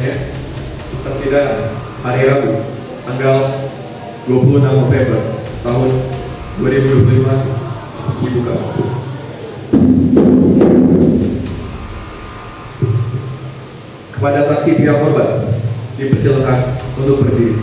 Persidangan hari Rabu tanggal 26 November tahun 2025 dibuka. Kepada saksi pihak korban dipersilakan untuk berdiri.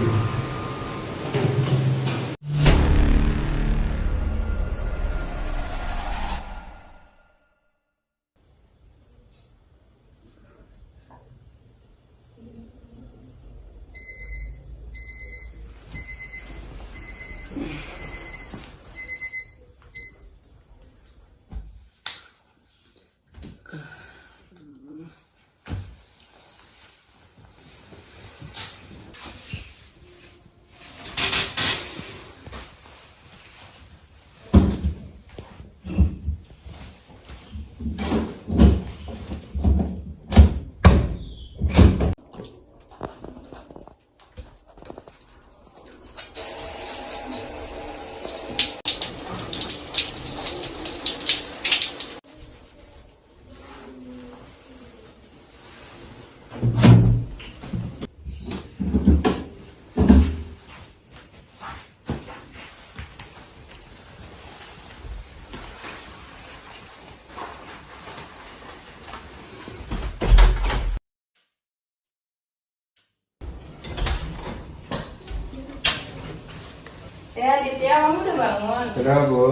Ya, Ditya, kamu udah bangun? Sudah, Bu.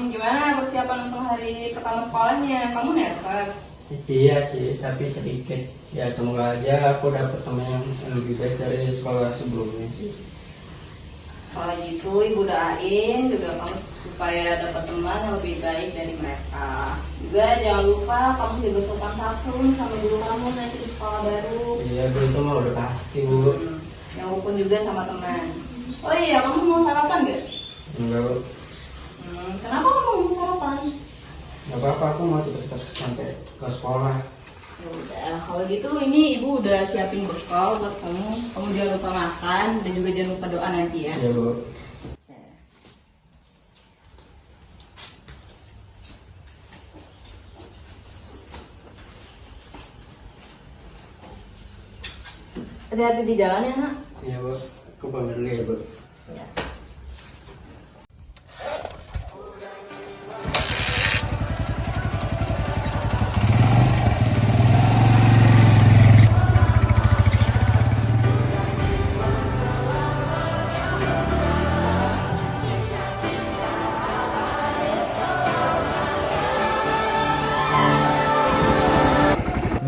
Gimana persiapan untuk hari pertama sekolahnya? Kamu nervous? Iya sih, tapi sedikit. Ya semoga aja aku dapat teman yang lebih baik dari sekolah sebelumnya sih. Kalau gitu, Ibu doain juga kamu supaya dapat teman yang lebih baik dari mereka. Juga jangan lupa kamu juga sopan santun sama guru kamu nanti di sekolah baru. Iya, Bu, itu mah udah pasti, Bu. Yang rukun juga sama teman. Oh iya, kamu mau sarapan gak? Enggak, Bu. Kenapa kamu mau sarapan? Gak apa-apa, aku mau cepet-cepet sampai ke sekolah. Ya udah, kalau gitu ini Ibu udah siapin bekal buat kamu. Kamu jangan lupa makan dan juga jangan lupa doa nanti ya. Iya, Bu. Hati-hati di jalan ya, Nak. Iya, Bu. Aku pamit dulu ya, Bu. Ya.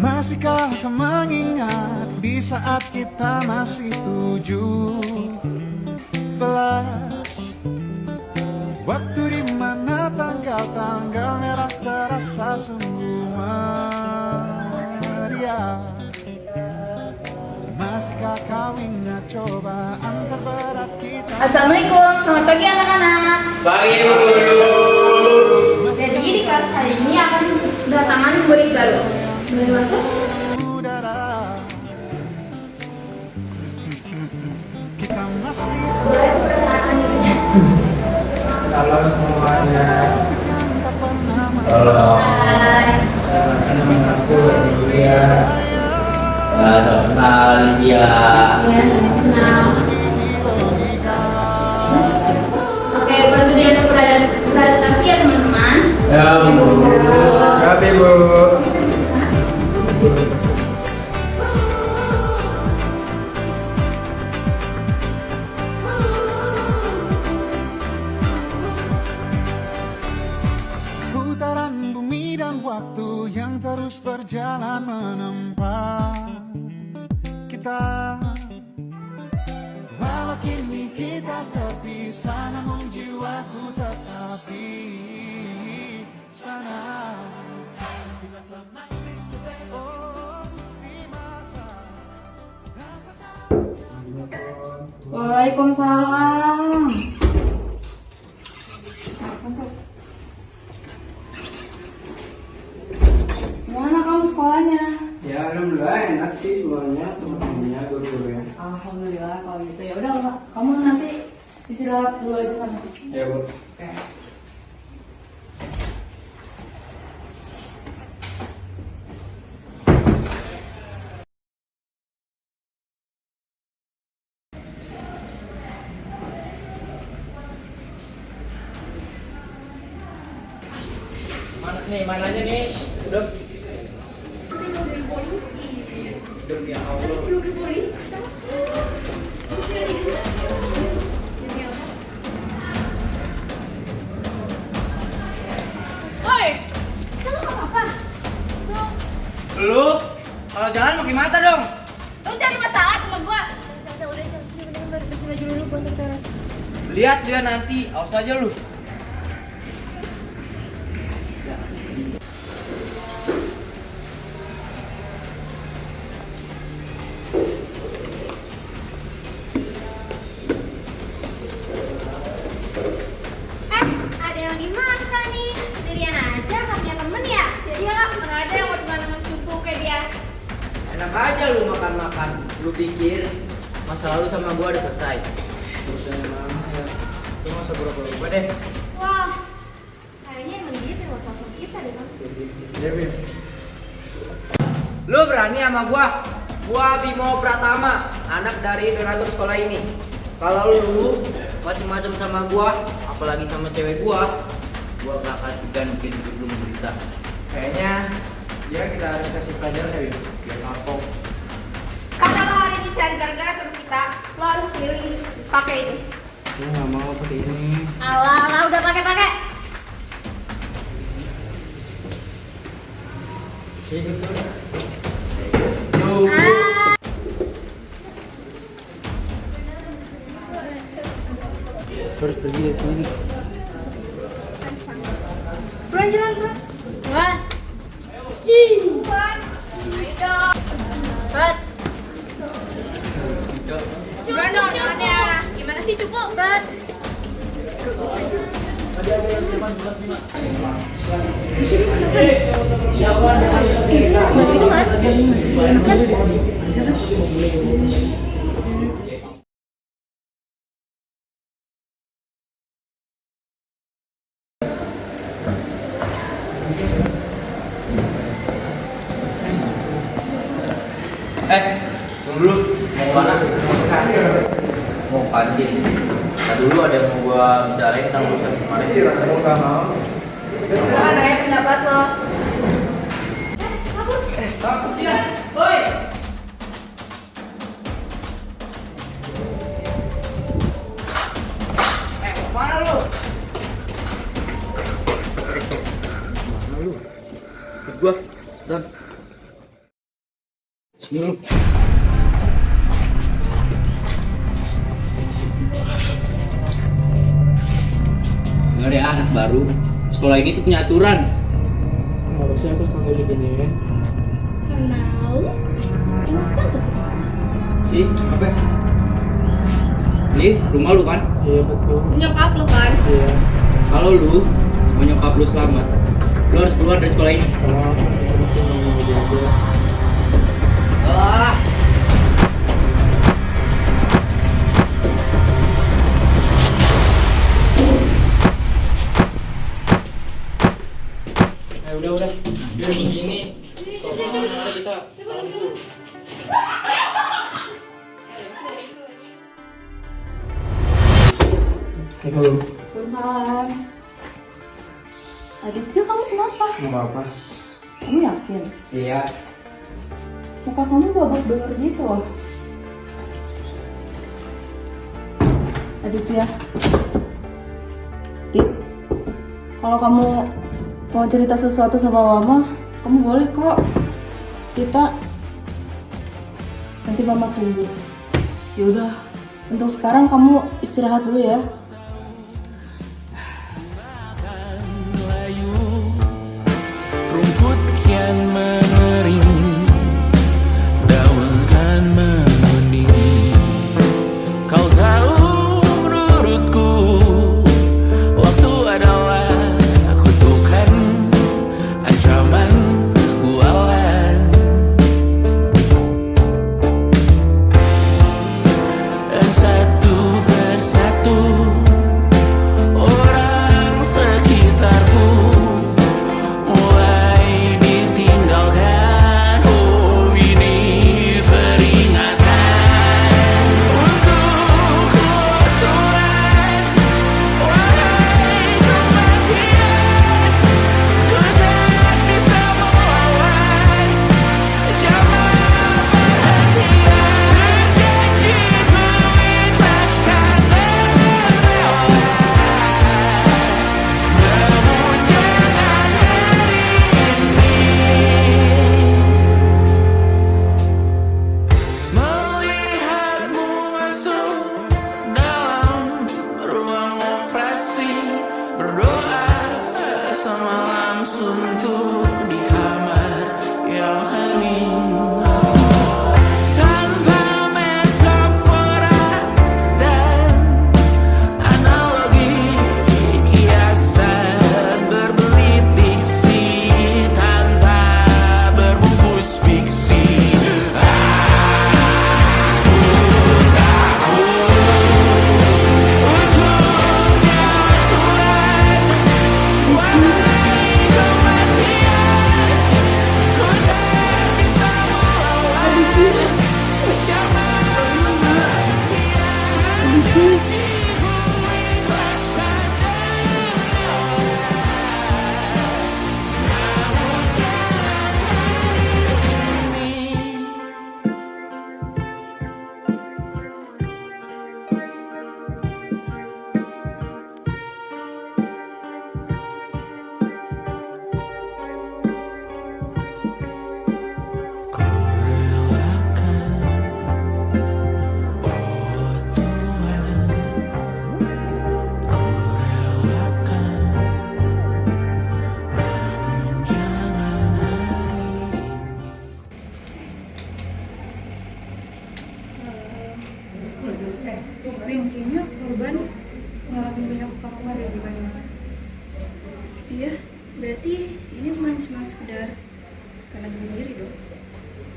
Masihkah kau mengingat di saat kita masih 17? Waktu di mana tanggal-tanggal merah terasa sungguh meriah. Masihkah kau ingat cobaan terberat kita? Assalamualaikum, selamat pagi anak-anak. Pagi Bu Guru. Jadi di kelas hari ini akan kedatangan murid baru. Boleh masuk? Udara, kita masih Boleh perkenalkan dirinya? Halo semuanya. tak pernah Halo. Hai. Nama aku Lydia. Salam kenal Lydia. Ya, kenal. Oke, perlunya ada beradaptasi ya teman-teman. Ya Bu. Tapi, Bu. putaran bumi dan waktu yang terus berjalan menempa kita. Walau kini kita terpisah, namun jiwaku tetap di sana. Di masa masih oh, di masa Waalaikumsalam. Masuk. Gimana kamu sekolahnya? Ya alhamdulillah enak sih semuanya, teman-temannya, guru-gurunya. Alhamdulillah kalau gitu ya udah kamu nanti istirahat dulu aja sana. Ya, Bu. Oke. Nih, mananya nih? Udah. Dari polisi. Demi Allah. Dari polisi. Oi, kamu nggak apa-apa? Lu kalau jalan pakai mata dong. Lu cari masalah sama gua. Udah, bener-bener bersih baju dulu buat ntar. Lihat dia nanti, awas aja lu. Ada yang dimakan nih. Sendirian aja, nggak punya temen ya? Ya iyalah, mana ada yang mau teman-teman cupu kayak dia. Enak aja lu makan-makan. Lu pikir masa lalu sama gua udah selesai? Urusannya mama ya. Lu nggak usah berubah-ubah deh. Wah, kayaknya emang dia cuma sosok kita deh, Bang. Lu berani sama gua? Gua Bimo Pratama, anak dari donatur sekolah ini. Kalau lu macem-macem sama gua, apalagi sama cewek gua gak akan segan bikin hidup lu menderita. Kayaknya dia kita harus kasih pelajaran ya, biar kapok. Karena lo hari ini cari gara-gara sama kita, lo harus pilih pakai ini. Gua nggak mau pakai ini. Alah, udah pakai. Harus pergi dari sini. Jalan. Buat. Ayo. Buat. Cupu dong jalannya. Gimana sih cupu? Buat. Tunggu dulu. Mau kemana? Mau kantin. Nah dulu ada yang mau gua bicarain tentang urusan kemarin. Mana ya pendapat lo? Kabur dia. Woi. Mana lu? Mana lu? Ikut gua. Dan sini lu. Nggak ada anak baru. Sekolah ini tuh punya aturan. Harusnya aku selalu begini. Karena lo emang pantas kita. Si, apa? Ini rumah lu kan? Iya betul. Nyokap lo kan? Iya. Kalau lu mau nyokap lu selamat, lu harus keluar dari sekolah ini. Kalau aku bisa bikin ngomong aja. Ah. Udah. Biar begini. Kalau bisa kita kabur. Halo. Waalaikumsalam. Aditya, kamu kenapa? Nggak apa-apa. Kamu yakin? Iya. Muka kamu babak belur gitu loh. Aditya. Dit, kalau kamu mau cerita sesuatu sama mama, kamu boleh kok. Kita nanti mama tunggu. Yaudah, untuk sekarang kamu istirahat dulu ya. Rumput kian mengering, daun kan menguning. Kau tahu menurutku, waktu adalah kutukan, ancaman, bualan. Dan satu persatu Win, kayaknya korban mengalami banyak luka dari badannya. Iya, berarti ini cuma sekedar karena bunuh diri dong.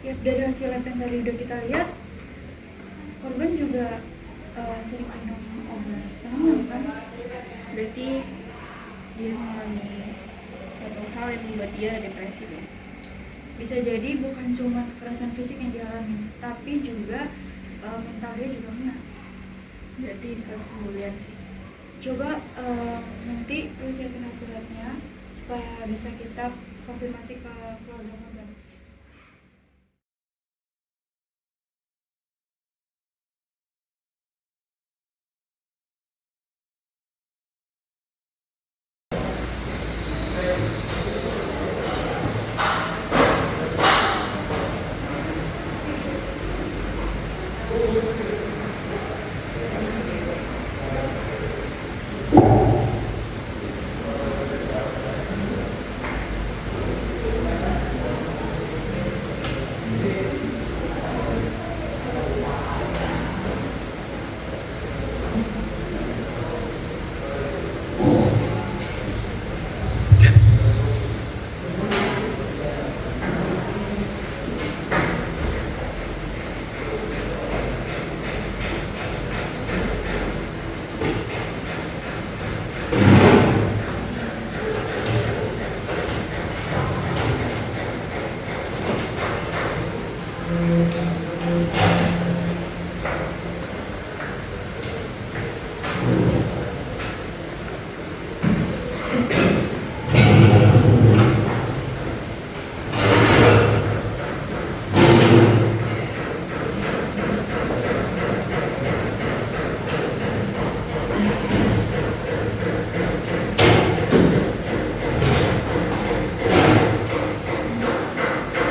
Ya, dari hasil lab yang tadi udah kita lihat, korban juga sering minum obat penenang kan. Berarti dia mengalami suatu hal yang membuat dia depresi ya. Bisa jadi bukan cuma kekerasan fisik yang dialami, tapi juga mental dia juga kena. Berarti ini kali sembulian sih. Coba nanti lu siapin hasil labnya supaya bisa kita konfirmasi ke keluarga korban.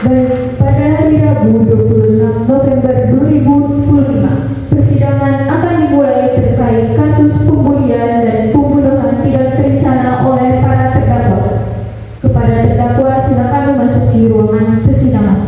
Baik, pada hari Rabu 26 November 2025, persidangan akan dimulai terkait kasus pembulian dan pembunuhan tidak terencana oleh para terdakwa. Kepada terdakwa, silakan memasuki ruangan persidangan.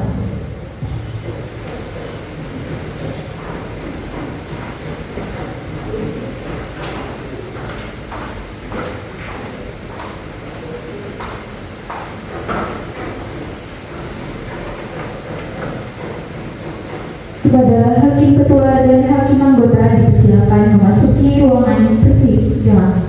Kepada Hakim Ketua dan Hakim Anggota dipersilakan memasuki ruangan persidangan.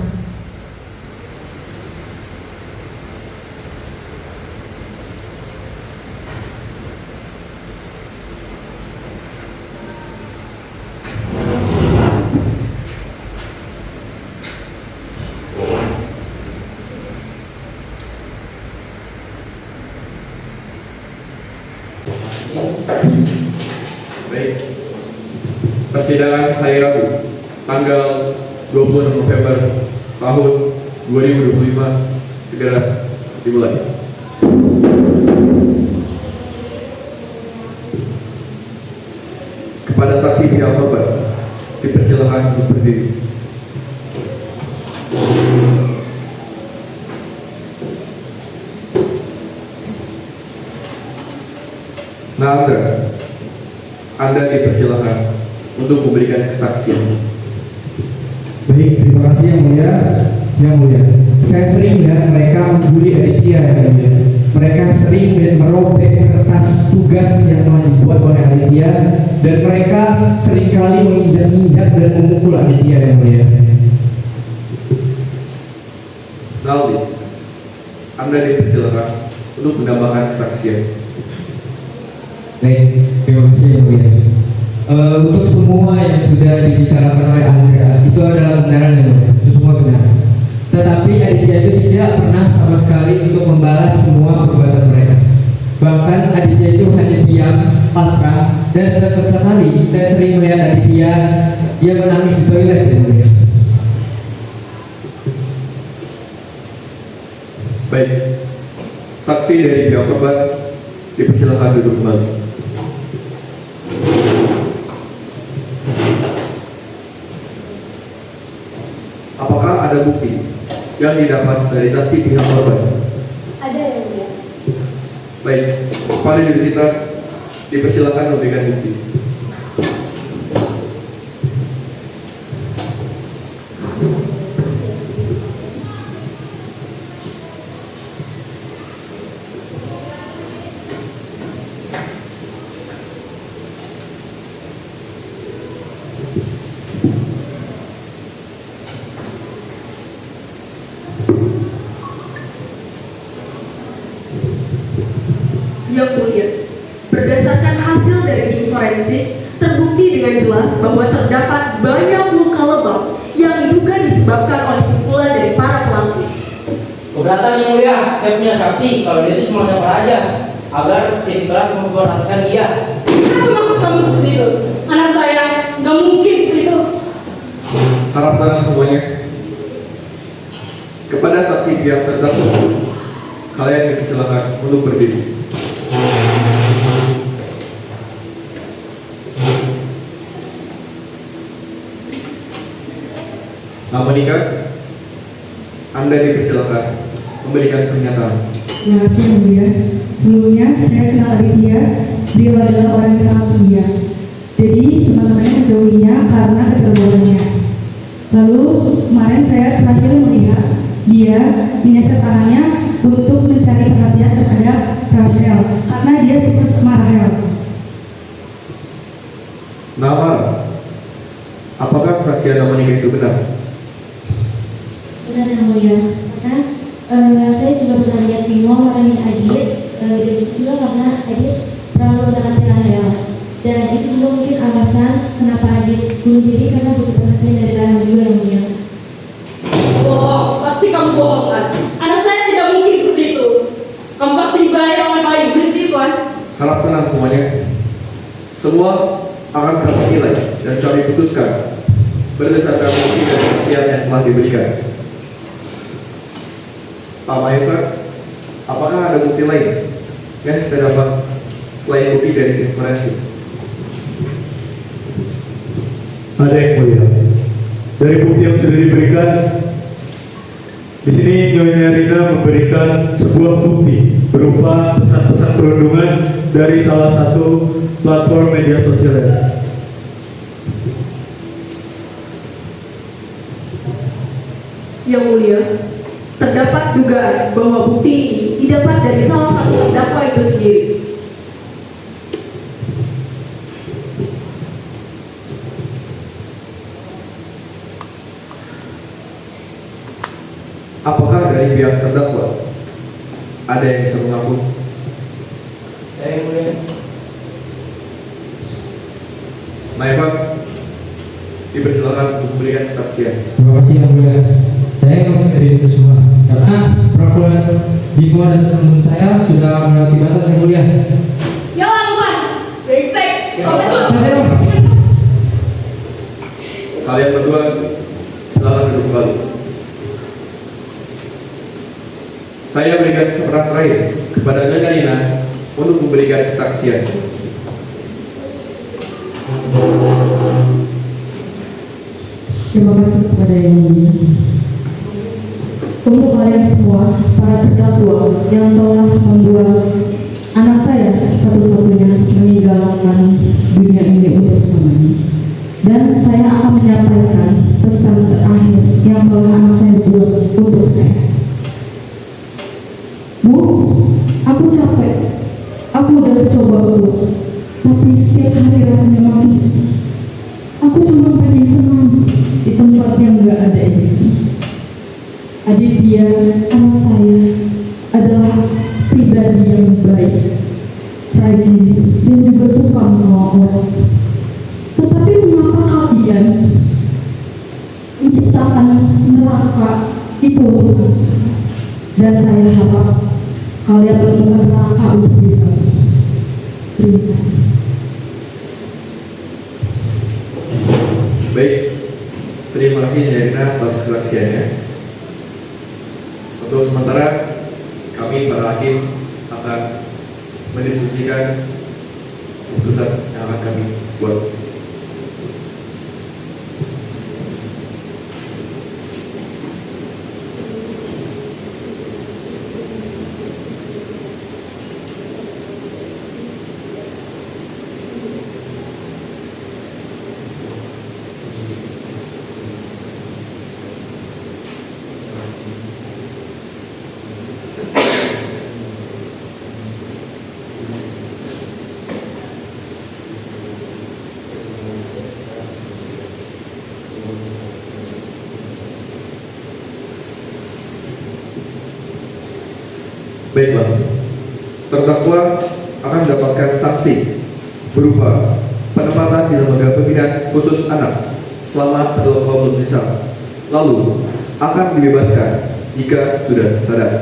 Baik. Persidangan hari Rabu, tanggal 26 November tahun 2025 segera dimulai. Kepada saksi pihak korban dipersilakan untuk berdiri. Nandra, Anda dipersilakan untuk memberikan kesaksian. Baik, terima kasih Yang Mulia. Yang Mulia, saya sering melihat mereka membuli Aditya Yang Mulia. Mereka sering merobek kertas tugas yang telah dibuat oleh Aditya, dan mereka seringkali menginjak-injak dan memukul Aditya Yang Mulia. Naldi, Anda dipersilakan untuk menambahkan kesaksian. Baik, terima kasih Yang Mulia. Untuk semua yang sudah dibicarakan oleh Andrea itu adalah kebenaran yang mulia, itu semua benar. Tetapi Aditya itu tidak pernah sama sekali untuk membalas semua perbuatan mereka. Bahkan Aditya itu hanya diam, pasrah, dan setiap sekali saya sering melihat Aditya dia menangis di toilet yang mulia. Baik, saksi dari pihak korban dipersilakan duduk kembali. Apakah ada bukti yang didapat dari saksi pihak korban? Ada Yang Mulia. Baik, pada jurusita dipersilakan memberikan bukti. forensik, terbukti dengan jelas bahwa terdapat banyak luka lebam yang diduga disebabkan oleh pukulan dari para pelaku. Keberatan yang mulia, saya punya saksi kalau dia itu cuma siapa aja agar sesi kelas memperhatikan dia. Apa maksud kamu seperti itu? Anak saya nggak mungkin seperti itu. Harap tenang semuanya. Kepada saksi pihak terdakwa, kalian dipersilakan untuk berdiri. Nama nikah, Anda dipersilakan memberikan pernyataan. Terima kasih yang mulia. Sebelumnya saya kenal Aditya. Dia adalah orang yang sangat pendiam. Jadi teman-temannya menjauhinya karena kecerdasannya. Lalu kemarin saya terakhir melihat dia mengeser tangannya untuk mencari perhatian terhadap Rachel karena dia suka sama Rahel. Nama, apakah kesaksian nama nikah itu benar? Benar yang mulia, karena saya juga pernah lihat Bimo marahin Adit, dan itu juga karena Adit terlalu mendekati Rahel, dan itu juga mungkin alasan kenapa Adit bunuh diri karena butuh perhatian dari Rahel juga yang mulia. Bohong, pasti kamu bohong kan? Anak saya tidak mungkin seperti itu. Kamu pasti dibayar oleh Pak Iblis itu kan? Harap tenang semuanya. Semua akan kami nilai dan kami putuskan berdasarkan bukti dan kesaksian yang telah diberikan. Pak Mahesa, apakah ada bukti lain yang kita dapat selain bukti dari tim forensik? Ada yang mulia. Dari bukti yang sudah diberikan, di sini Nyonya Rina memberikan sebuah bukti berupa pesan-pesan perundungan dari salah satu platform media sosial. Yang mulia, terdapat dugaan bahwa bukti ini didapat dari salah satu terdakwa itu sendiri. Apakah dari pihak terdakwa ada yang bisa mengaku? Saya yang mulia. Naifah, dipersilakan untuk memberikan kesaksian. Terima kasih yang mulia. Saya ingin dari itu semua karena perlakuan Bimo dan teman saya sudah melewati batas yang mulia. Siapa Tuhan? Brengsek. Kalian berdua silakan duduk kembali. Saya berikan kesempatan terakhir kepada Nyonya Rina untuk memberikan kesaksian. Terima kasih kepada yang mulia. Untuk kalian semua, para terdakwa yang telah membuat anak saya satu-satunya meninggalkan dunia ini untuk selamanya. Dan saya akan menyampaikan pesan terakhir yang telah anak saya buat untuk saya. Bu, aku capek. Aku udah coba Bu, tapi setiap hari rasanya makin susah. Aku cuma pengen tenang di tempat yang gak ada ini. Aditya, anak saya, adalah pribadi yang baik, rajin, dan juga suka menolong orang. Tetapi mengapa kalian menciptakan neraka itu untuk anak saya? Dan saya harap kalian menemukan neraka untuk diri kalian. Terima kasih. Baik, terima kasih Nyonya Rina atas kesaksiannya. Untuk sementara kami para hakim akan mendiskusikan keputusan yang akan kami buat. Baiklah, terdakwa akan mendapatkan sanksi berupa penempatan di lembaga pembinaan khusus anak selama terdakwa belum menyesal, lalu akan dibebaskan jika sudah sadar.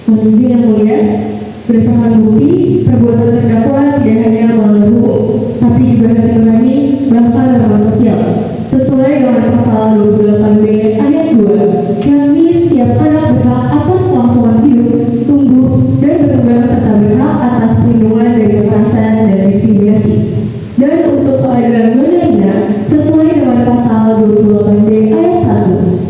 Mohon izin yang mulia, berdasarkan bukti, perbuatan terdakwa tidak hanya melanggar hukum, tapi juga hati nurani bahkan norma sosial. Sesuai dengan pasal 28B ayat 2, yakni setiap anak berhak atas kelangsungan hidup, tumbuh, dan berkembang serta berhak atas perlindungan dari kekerasan dan diskriminasi. Dan untuk keadilan lainnya, sesuai dengan pasal 28B ayat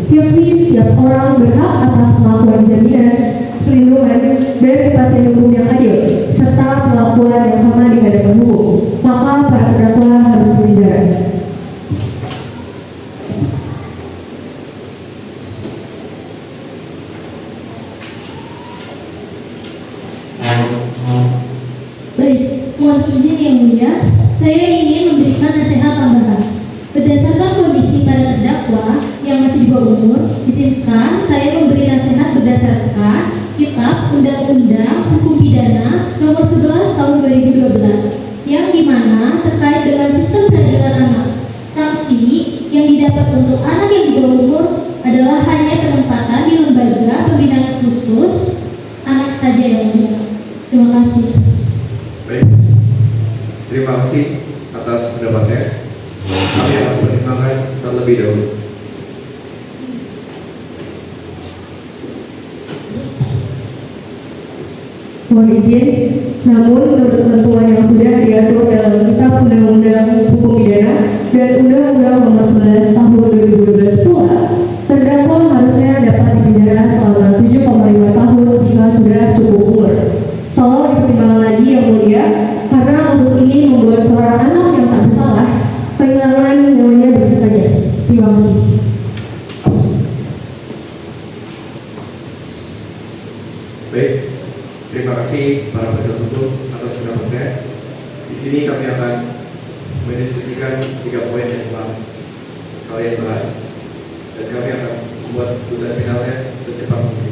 1, yakni setiap orang berhak atas pengakuan jaminan, perlindungan, dan kepastian hukum yang adil, serta perlakuan yang sama di hadapan hukum. Maka para terdakwa harus dipenjara. Baik, mohon izin yang mulia, saya ingin memberikan nasihat tambahan. Berdasarkan kondisi para terdakwa yang masih di bawah umur, izinkan saya memberi nasihat berdasarkan Kitab Undang-Undang Hukum Pidana Nomor 11 Tahun 2012, yang dimana terkait dengan sistem peradilan anak. Sanksi yang didapat untuk anak yang di bawah umur adalah hanya penempatan di lembaga pembinaan khusus anak saja yang mulia. Terima kasih. Baik, terima kasih atas pendapatnya. Kami akan pertimbangkan terlebih dahulu. Mohon izin, namun menurut ketentuan yang sudah diatur dalam Kitab Undang-Undang Hukum Pidana dan Undang-Undang Nomor 11 Tahun 2012 pula, terdakwa harusnya dapat dipenjara selama 7,5 tahun jika sudah cukup umur. Tolong dipertimbangkan lagi yang mulia, karena kasus ini membuat seorang anak yang tak bersalah kehilangan nyawanya begitu saja. Terima kasih. Baik, terima kasih para penasihat hukum atas pendapatnya. Di sini kami akan mendiskusikan 3 poin yang telah kalian bahas, dan kami akan membuat keputusan finalnya secepat mungkin.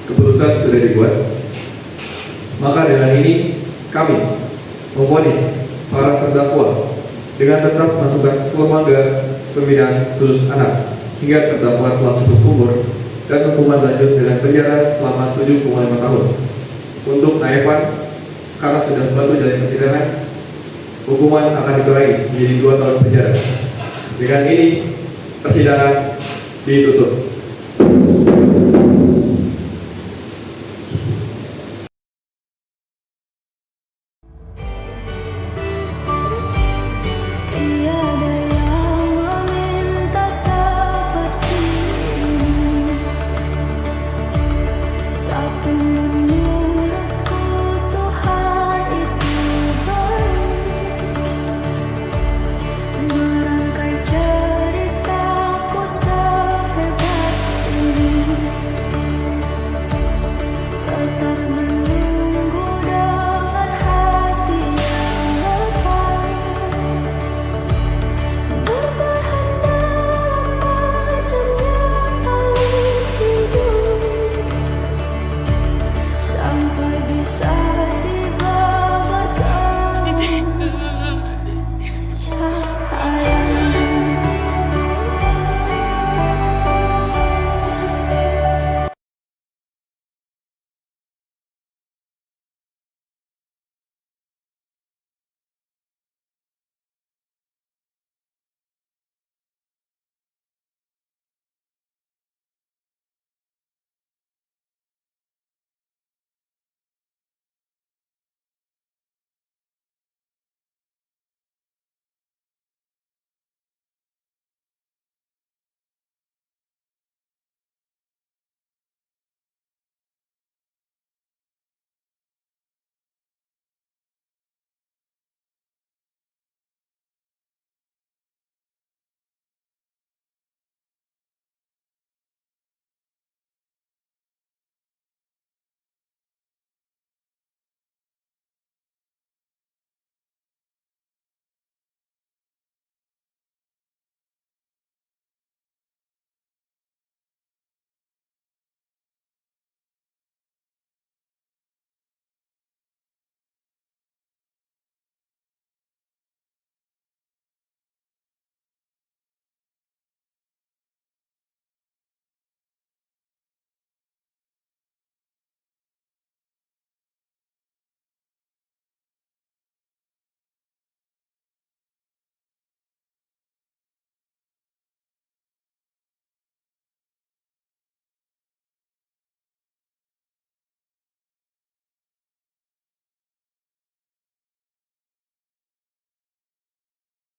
Keputusan sudah dibuat, maka dengan ini kami memvonis para terdakwa dengan tetap masukkan ke lembaga pembinaan khusus anak hingga terdakwa telah cukup umur dan hukuman lanjut dengan penjara selama 7,5 tahun. Untuk Naevan, karena sudah membantu jalan persidangan, hukuman akan dikurangi menjadi 2 tahun penjara. Dengan ini persidangan ditutup.